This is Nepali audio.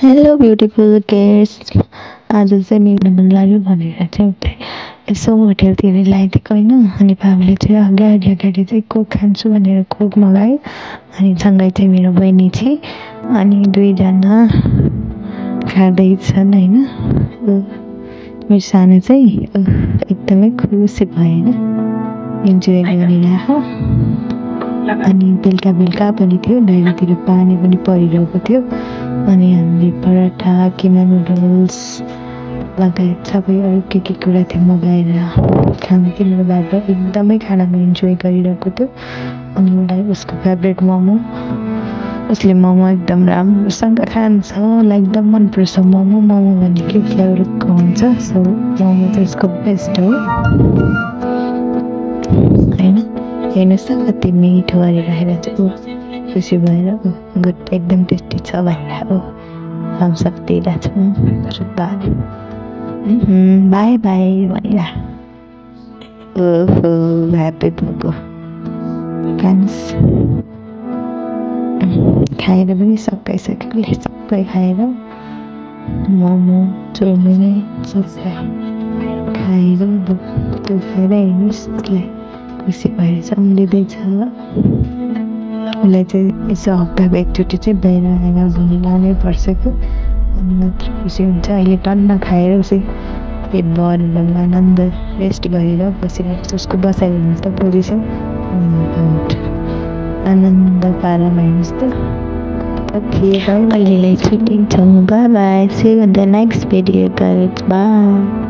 Hello beautiful cares. आज चाहिँ मेरो मन लाग्यो भनेर चाहिँ उसलाई यसो होटेलतिर ल्याइदिएको होइन। अनि बाबाले चाहिँ अगाडि अगाडि चाहिँ कोक खान्छु भनेर कोक मगायो। अनि सँगै चाहिँ मेरो बहिनी चाहिँ अनि दुईजना खाँदैछन् होइन। मेरो सानो चाहिँ एकदमै खुसी भयो होइन, इन्जोय गरिरहेको। अनि बेलुका बेलुका पनि थियो, बाहिरतिर पानी पनि परिरहेको थियो। अनि हामीले पराठा किमा नुडल्स लगायत सबै अरू के कुरा थियो मगाएर खाना थियो। मेरो बाबा एकदमै खानामा इन्जोय गरिरहेको थियो। अनि उसलाई उसको फेभरेट मोमो, उसले मोमो एकदम राम्रोसँग खान्छ, उसलाई एकदम मनपर्छ मोमो। मोमो भनेको फ्लेभरको हुन्छ, सो मोमो चाहिँ उसको बेस्ट हो होइन। हेर्नुहोस् न कति मिठो गरिरहेर चाहिँ ऊ खुसी भएर गुड एकदम टेस्टी छ भनेर ऊ थम्सअप दिइरहेको छ। बाई बाई भनेर ओहो ह्याप्पी बुबु खानुहोस्। खाएर पनि सकाइसक्यो, सबै खाएर मोमो चौमिन सबै खाएर खाएर हेर्नुहोस् उसलाई खुसी भएर सम्झिँदैछ। उसलाई चाहिँ यसो हप्ताको एकचोटि चाहिँ बाहिर ह्याङ्ग घुम्नु लानै पर्छ कि अनि मात्र खुसी हुन्छ। अहिले टन्न खाएर उसै पेट भरेर आनन्द रेस्ट गरेर बसिरहेको छ। उसको बसाइ हेर्नुहोस् त पोजिसन, आनन्द पारामा हेर्नुहोस् त। ओके बाई, अहिलेलाई छुट्टिन्छौँ। Bye bye, see you in the next video guys, by.